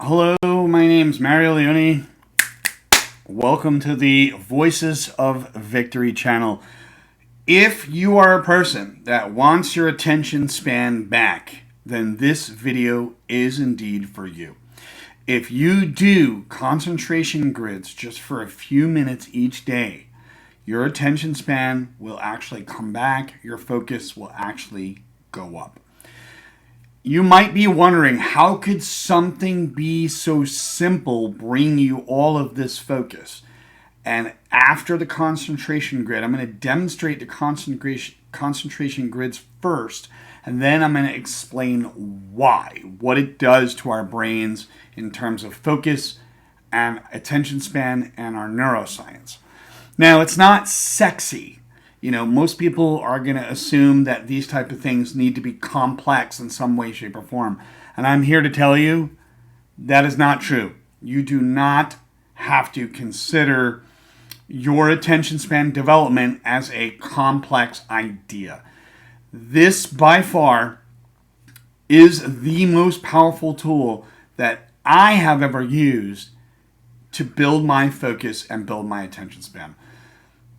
Hello, my name's Mario Leone. Welcome to the Voices of Victory channel. If you are a person that wants your attention span back, then this video is indeed for you. If you do concentration grids just for a few minutes each day, your attention span will actually come back, your focus will actually go up. You might be wondering, how could something be so simple bring you all of this focus? And after the concentration grid, I'm going to demonstrate the concentration grids first, and then I'm going to explain why, what it does to our brains in terms of focus and attention span and our neuroscience. Now, it's not sexy. Most people are going to assume that these type of things need to be complex in some way, shape, or form. And I'm here to tell you that is not true. You do not have to consider your attention span development as a complex idea. This, by far, is the most powerful tool that I have ever used to build my focus and build my attention span.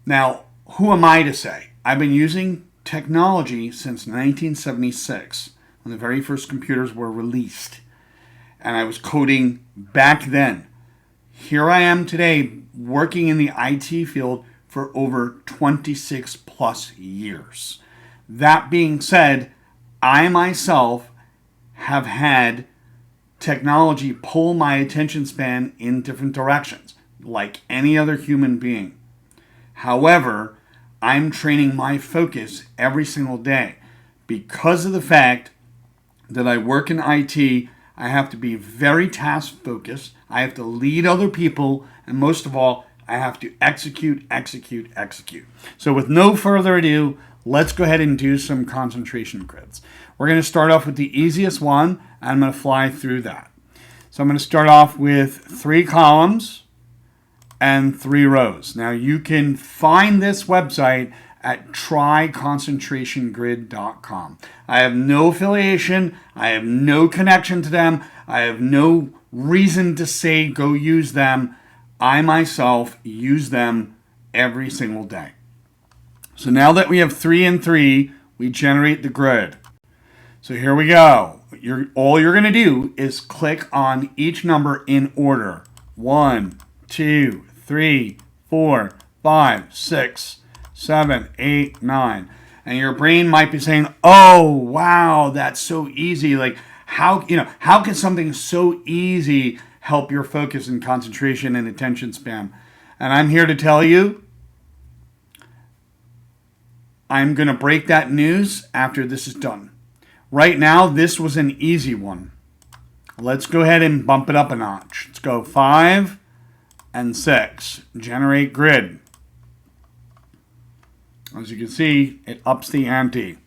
Now, who am I to say? I've been using technology since 1976, when the very first computers were released. And I was coding back then. Here I am today, working in the IT field for over 26 plus years. That being said, I myself have had technology pull my attention span in different directions, like any other human being. However, I'm training my focus every single day. Because of the fact that I work in IT, I have to be very task focused. I have to lead other people. And most of all, I have to execute. So with no further ado, let's go ahead and do some concentration grids. We're going to start off with the easiest one, and I'm going to fly through that. So I'm going to start off with 3 columns and 3 rows. Now you can find this website at tryconcentrationgrid.com. I have no affiliation. I have no connection to them. I have no reason to say go use them. I myself use them every single day. So now that we have 3 and 3, we generate the grid. So here we go. All you're going to do is click on each number in order. 1, 2, 3, 4, 5, 6, 7, 8, 9. And your brain might be saying, oh, wow, that's so easy. Like, how can something so easy help your focus and concentration and attention span? And I'm here to tell you, I'm going to break that news after this is done. Right now, this was an easy one. Let's go ahead and bump it up a notch. Let's go 5 and 6. Generate grid. As you can see, it ups the ante.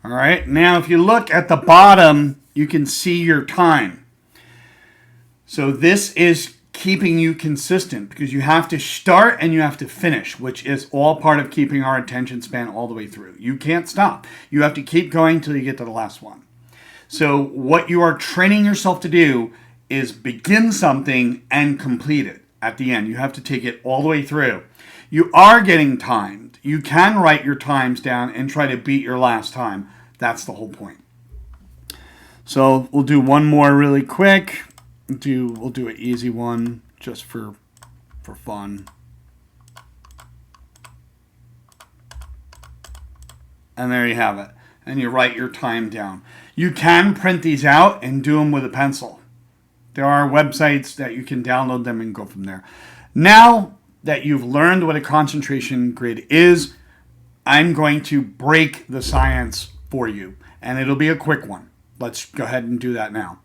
All right, now if you look at the bottom, you can see your time. So this is keeping you consistent because you have to start and you have to finish, which is all part of keeping our attention span all the way through. You can't stop. You have to keep going till you get to the last one. So what you are training yourself to do is begin something and complete it at the end. You have to take it all the way through. You are getting timed. You can write your times down and try to beat your last time. That's the whole point. So we'll do one more really quick. We'll do an easy one just for fun. And there you have it. And you write your time down. You can print these out and do them with a pencil. There are websites that you can download them and go from there. Now that you've learned what a concentration grid is, I'm going to break the science for you, and it'll be a quick one. Let's go ahead and do that now.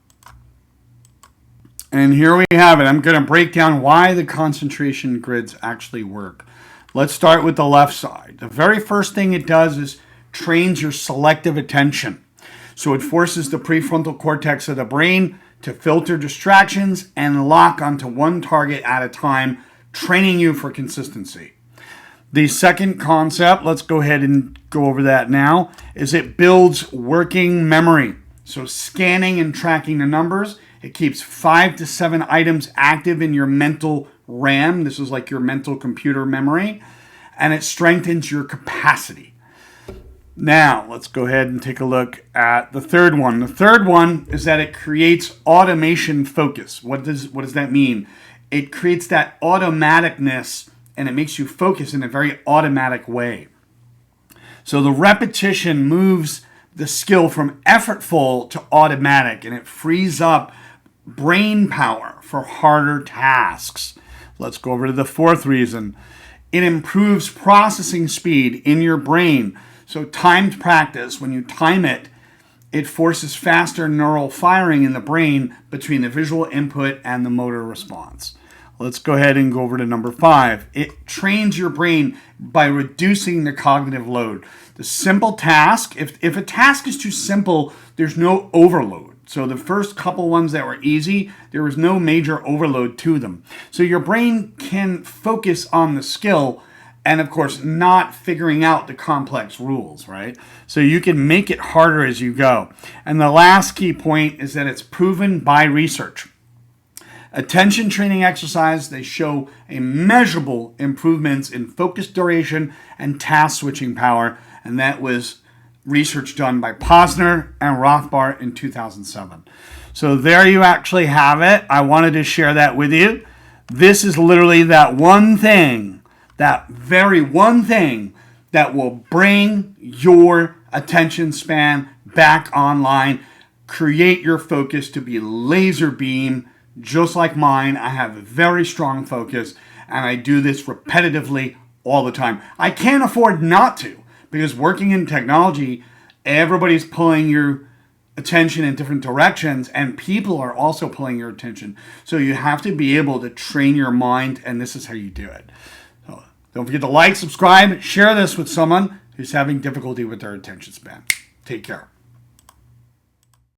And here we have it. I'm going to break down why the concentration grids actually work. Let's start with the left side. The very first thing it does is trains your selective attention. So it forces the prefrontal cortex of the brain to filter distractions and lock onto one target at a time, training you for consistency. The second concept, let's go ahead and go over that now, is it builds working memory. So scanning and tracking the numbers, it keeps 5 to 7 items active in your mental RAM. This is like your mental computer memory, and it strengthens your capacity. Now, let's go ahead and take a look at the third one. The third one is that it creates automation focus. What does that mean? It creates that automaticness, and it makes you focus in a very automatic way. So the repetition moves the skill from effortful to automatic, and it frees up brain power for harder tasks. Let's go over to the fourth reason. It improves processing speed in your brain. So timed practice, when you time it, it forces faster neural firing in the brain between the visual input and the motor response. Let's go ahead and go over to number 5. It trains your brain by reducing the cognitive load. The simple task, if a task is too simple, there's no overload. So the first couple ones that were easy, there was no major overload to them. So your brain can focus on the skill and, of course, not figuring out the complex rules, right? So you can make it harder as you go. And the last key point is that it's proven by research. Attention training exercise, they show a measurable improvements in focus duration and task switching power, and that was research done by Posner and Rothbard in 2007. So there you actually have it. I wanted to share that with you. This is literally that one thing, that very one thing that will bring your attention span back online, create your focus to be laser beam. Just like mine, I have a very strong focus, and I do this repetitively all the time. I can't afford not to, because working in technology, everybody's pulling your attention in different directions, and people are also pulling your attention. So you have to be able to train your mind, and this is how you do it. So don't forget to like, subscribe, share this with someone who's having difficulty with their attention span. Take care.